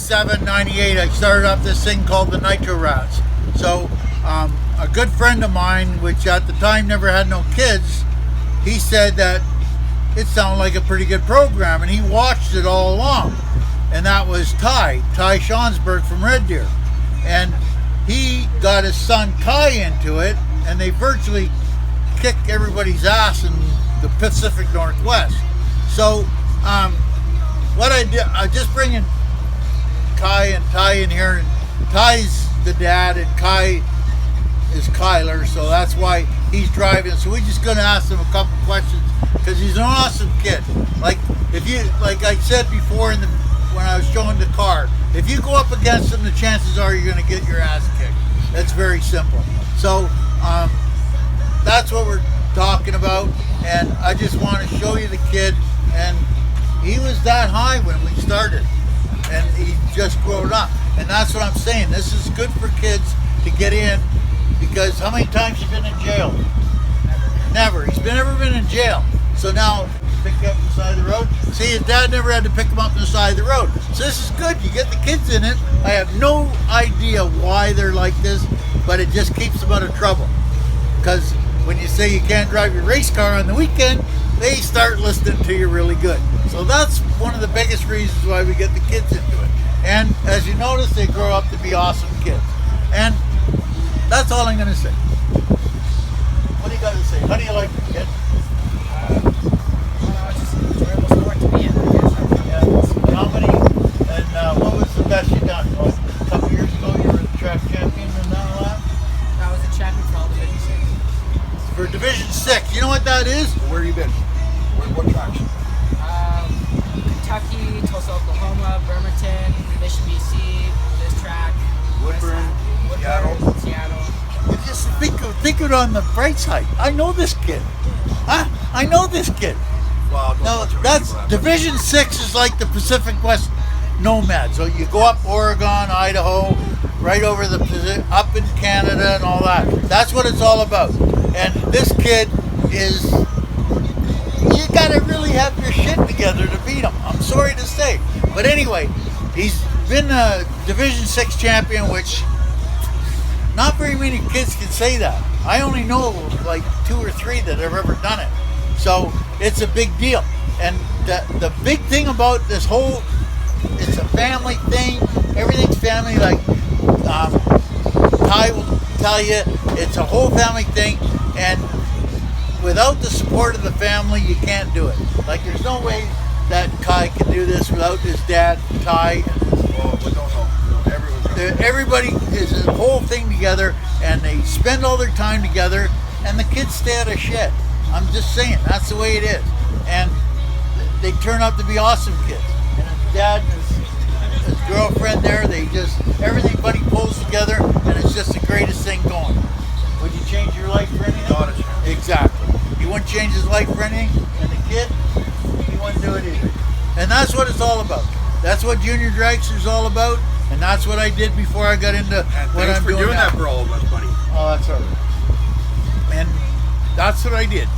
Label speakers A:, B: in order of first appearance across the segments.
A: 97, 98, I started up this thing called the Nitro Rats. So a good friend of mine, which at the time never had no kids, he said that it sounded like a pretty good program, and he watched it all along. And that was Ty Schonsberg from Red Deer. And he got his son Kai into it, and they virtually kicked everybody's ass in the Pacific Northwest. So what I did, I just bringing Kai and Ty in here, and Ty's the dad and Kai is Kyler, so that's why he's driving. So we're just going to ask him a couple questions because he's an awesome kid. Like I said before when I was showing the car, if you go up against him, the chances are you're going to get your ass kicked. That's very simple. So that's what we're talking about, and I just want to show you the kid. And he was that high when we started, and he just grown up. And that's what I'm saying. This is good for kids to get in, because how many times you been in jail? Never. He's never been in jail. So now, pick you up on the side of the road. See, his dad never had to pick him up on the side of the road. So this is good. You get the kids in it. I have no idea why they're like this, but it just keeps them out of trouble. Because when you say you can't drive your race car on the weekend, they start listening to you really good. So that's one of the biggest reasons why we get the kids into it. And as you notice, they grow up to be awesome kids. And that's all I'm going to say. What do you got to say? How do you like it, kid?
B: It's just an enjoyable sport to be in, I guess.
A: Yeah. How many? And what was the best you done? Well, a couple years ago, you were the track champion in that lap?
B: I was a champion for all Division 6.
A: For Division 6. You know what that is?
C: Where have you been? What tracks?
B: Kentucky, Tulsa, Oklahoma, Bremerton, Mission, BC, this track,
C: Woodburn,
B: Seattle.
A: You just think of it on the bright side. I know this kid. Huh? I know this kid.
C: Well,
A: No, that's Division 6 is like the Pacific West Nomad. So you go up Oregon, Idaho, right over up in Canada and all that. That's what it's all about. And this kid is, you gotta really have your shit together to beat him. I'm sorry to say. But anyway, he's been a Division 6 champion, which not very many kids can say that. I only know like 2 or 3 that have ever done it. So it's a big deal. And the big thing about this whole, it's a family thing. Everything's family. Like Ty will tell you, it's a whole family thing. And without the support of the family, you can't do it. Like there's no way that Kai can do this without his dad, Ty. Everybody is a whole thing together, and they spend all their time together, and the kids stay out of shit. I'm just saying, that's the way it is. And they turn out to be awesome kids. And his dad and his girlfriend there, they just, everything buddy pulls together, and it's just the greatest thing going. Would you change your life for anything?
C: Not a chance.
A: Exactly. He wouldn't change his life for anything, and the kid, he wouldn't do it either. And that's what it's all about. That's what Junior Dragster's all about, and that's what I did before I got into what I'm doing now.
C: Thanks for doing that for all of us, buddy.
A: Oh, that's all right. And that's what I did.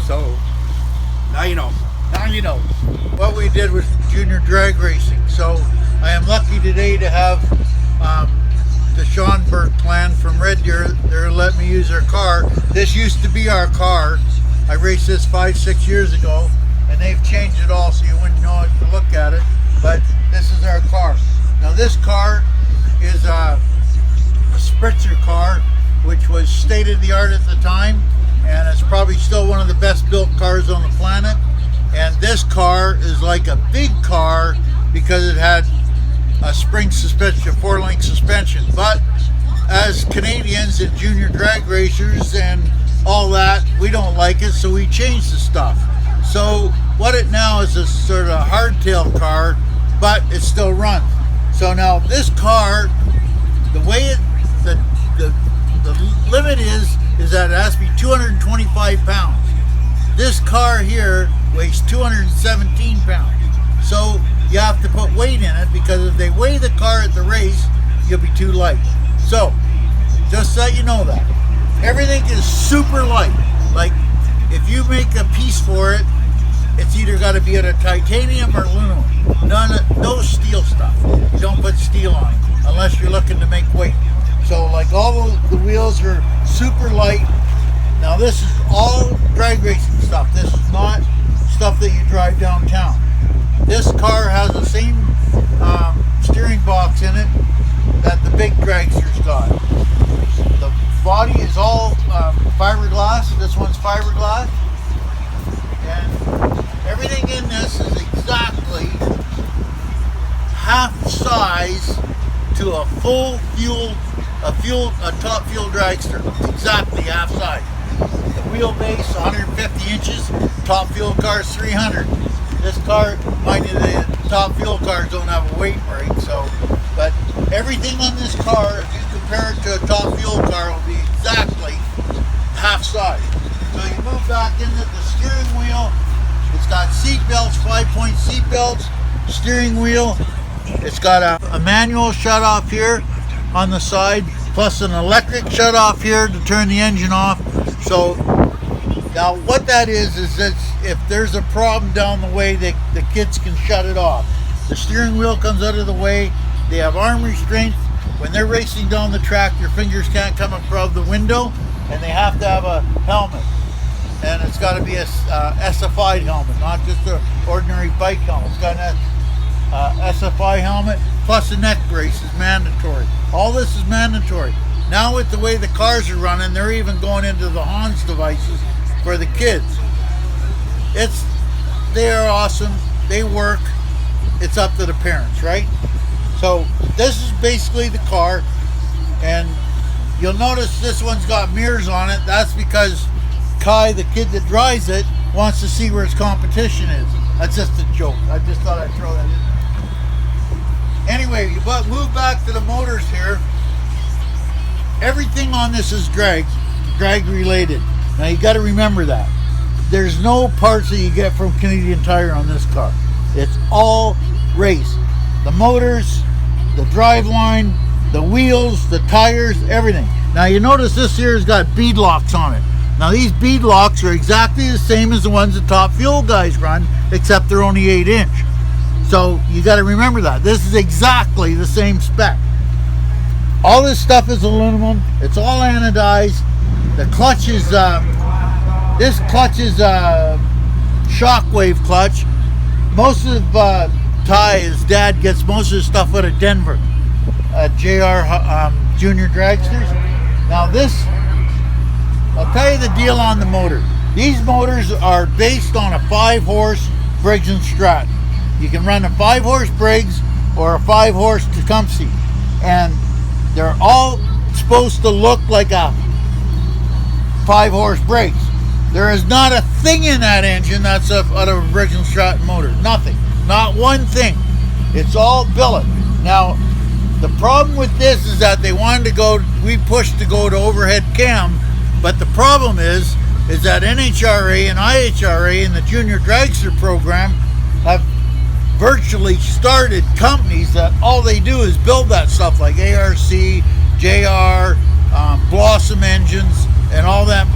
A: So,
C: Now you know.
A: now you know. What we did was junior drag racing. So, I am lucky today to have the Schonsberg clan from Red Deer. They're letting me use their car. This used to be our car. I raced this 5-6 years ago, and they've changed it all so you wouldn't know it to look at it. But this is our car. Now this car is a Spritzer car, which was state of the art at the time, and it's probably still one of the best built cars on the planet. And this car is like a big car because it had a spring suspension, 4-link suspension. But as Canadians and junior drag racers and all that, we don't like it, so we changed the stuff. So what it now is a sort of hardtail car, but it still runs. So now this car, the way it, the limit is that it has to be 225 pounds. This car here weighs 217 pounds. So you have to put weight in it, because if they weigh the car at the race, you'll be too light. So just so you know that. Everything is super light. Like if you make a piece for it, it's either got to be out of titanium or aluminum. No steel stuff. You don't put steel on it unless you're looking to make weight. So like all the wheels are super light. Now this is all drag racing stuff. This is not stuff that you drive downtown. This car has the same steering box in it that the big dragsters got. The body is all fiberglass. This one's fiberglass. And everything in this is exactly half size to a top fuel dragster. Exactly half size. The wheelbase 150 inches. Top fuel car is 300. This car, mind you, the top fuel cars don't have a weight brake, but everything on this car, if you compare it to a top fuel car, will be exactly half size. So you move back into the steering wheel. It's got seat belts, 5-point seat belts, steering wheel. It's got a manual shut off here on the side, plus an electric shut off here to turn the engine off. So now what that is that if there's a problem down the way, the kids can shut it off. The steering wheel comes out of the way. They have arm restraints. When they're racing down the track, their fingers can't come above the window, and they have to have a helmet. And it's got to be a SFI helmet, not just an ordinary bike helmet. It's got an SFI helmet, plus a neck brace is mandatory. All this is mandatory. Now with the way the cars are running, they're even going into the Hans devices for the kids. They are awesome. They work. It's up to the parents, right? So this is basically the car, and you'll notice this one's got mirrors on it. That's because Kai, the kid that drives it, wants to see where his competition is. That's just a joke. I just thought I'd throw that in. Anyway, but move back to the motors here. Everything on this is drag related. Now you got to remember that. There's no parts that you get from Canadian Tire on this car. It's all race. The motors, the driveline, the wheels, the tires, everything. Now you notice this here has got bead locks on it. Now these bead locks are exactly the same as the ones the top fuel guys run, except they're only 8-inch. So you got to remember that. This is exactly the same spec. All this stuff is aluminum. It's all anodized. The clutch is, this clutch is a Shockwave clutch. Most of Ty, his dad, gets most of his stuff out of Denver. JR Junior Dragsters. Now this, I'll tell you the deal on the motor. These motors are based on a 5-horse Briggs & Stratton. You can run a 5-horse Briggs or a 5-horse Tecumseh, and they're all supposed to look like a 5-horse Briggs. There is not a thing in that engine that's out of a Briggs & Stratton motor. Nothing. Not one thing. It's all billet. Now, the problem with this is that they wanted to go, we pushed to go to overhead cam, but the problem is that NHRA and IHRA and the Junior Dragster program have virtually started companies that all they do is build that stuff, like ARC, JR, Blossom engines, and all that.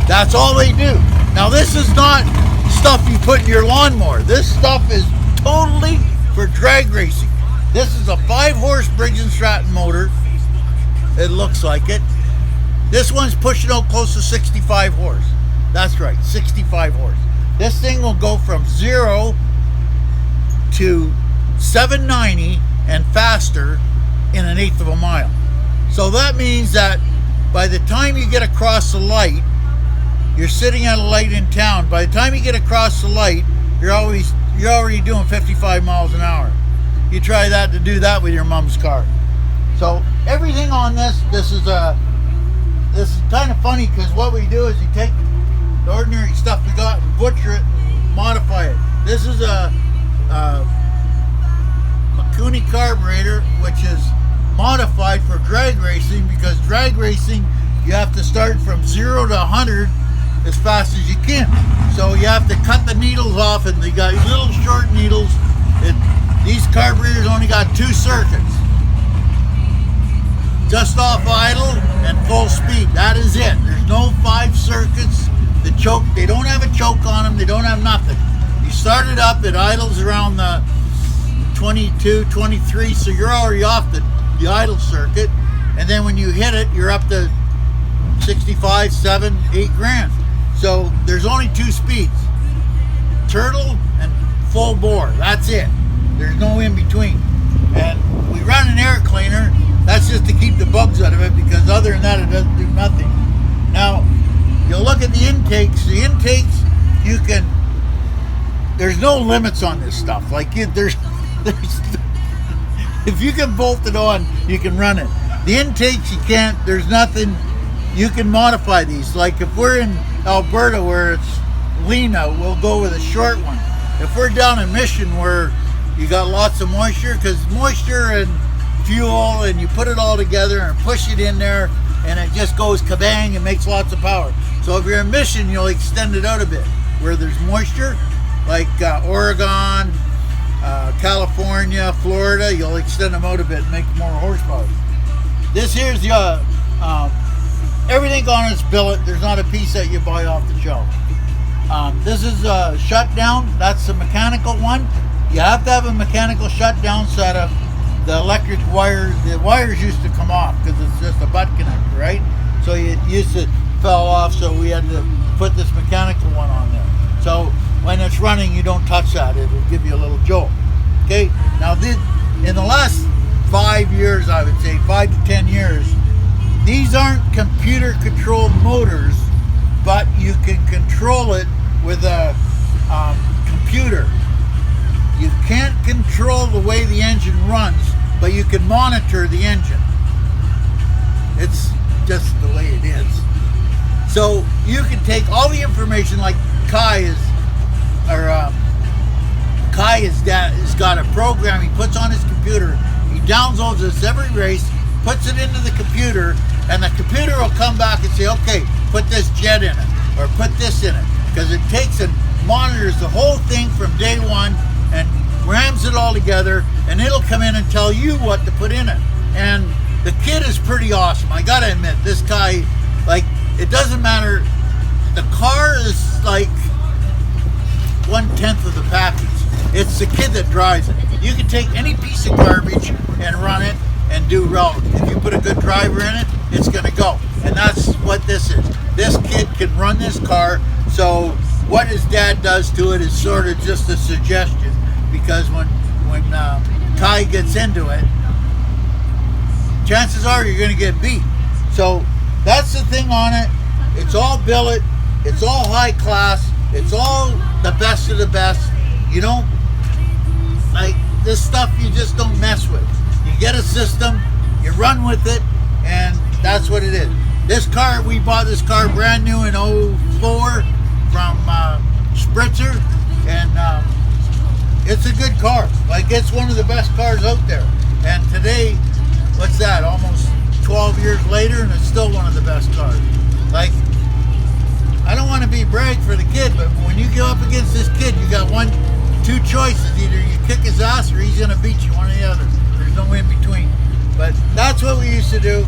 A: That's all they do. Now this is not stuff you put in your lawnmower. This stuff is totally for drag racing. This is a 5-horse Briggs & Stratton motor. It looks like it. This one's pushing out close to 65 horse. That's right, 65 horse. This thing will go from 0 to 790 and faster in 1/8 of a mile. So that means that by the time you get across the light, you're sitting at a light in town. By the time you get across the light, you're already doing 55 miles an hour. You try that to do that with your mom's car. So everything on this is kind of funny, because what we do is you take the ordinary stuff we got and butcher it and modify it. This is a Makuni carburetor, which is modified for drag racing, because drag racing you have to start from 0 to 100 as fast as you can. So you have to cut the needles off, and they got little short needles. These carburetors only got 2 circuits. Just off idle and full speed. That is it. There's no 5 circuits. The choke, they don't have a choke on them. They don't have nothing. You start it up, it idles around the 22, 23, so you're already off the idle circuit. And then when you hit it, you're up to 65, 7, 8 grand. So there's only 2 speeds, turtle and full bore. That's it. There's no in between. And we run an air cleaner. That's just to keep the bugs out of it, because other than that, it doesn't do nothing. Now, you'll look at the intakes. The intakes, you can, there's no limits on this stuff. Like, there's if you can bolt it on, you can run it. The intakes, you can't, there's nothing, you can modify these. Like if we're in Alberta where it's lean out, we'll go with a short one. If we're down in Mission where you got lots of moisture, because moisture and fuel, and you put it all together and push it in there, and it just goes kabang and makes lots of power. So if you're in Mission, you'll extend it out a bit. Where there's moisture, like Oregon, California, Florida, you'll extend them out a bit and make more horsepower. This here's the everything on its billet. There's not a piece that you buy off the shelf. This is a shutdown. That's the mechanical one. You have to have a mechanical shutdown set of the electric wires. The wires used to come off because it's just a butt connector, right? So it used to fell off, so we had to put this mechanical one on there. So when it's running, you don't touch that. It'll give you a little jolt. Okay? Now, in the last 5 years, I would say 5 to 10 years, these aren't computer-controlled motors, but you can control it with a computer. You can't control the way the engine runs, but you can monitor the engine. It's just the way it is. So you can take all the information, like Kai has got a program he puts on his computer. He downloads this every race, puts it into the computer, and the computer will come back and say, okay, put this jet in it, or put this in it, because it takes and monitors the whole thing from day one and rams it all together, and it'll come in and tell you what to put in it. And the kid is pretty awesome. I gotta admit, this guy, like, it doesn't matter. The car is like 1/10 of the package. It's the kid that drives it. You can take any piece of garbage and run it and do well. If you put a good driver in it, it's gonna go. And that's what this is. This kid can run this car. So what his dad does to it is sort of just a suggestion, because when Kai gets into it, chances are you're gonna get beat. So that's the thing on it. It's all billet. It's all high class. It's all the best of the best. You don't, like, this stuff you just don't mess with. You get a system, you run with it, and that's what it is. This car, we bought this car brand new in 04 from Spritzer, and it's a good car. Like, it's one of the best cars out there. And today, what's that, almost 12 years later, and it's still one of the best cars. Like, I don't want to be brag for the kid, but when you go up against this kid, you got two choices. Either you kick his ass or he's going to beat you, one or the other. There's no in between. But that's what we used to do.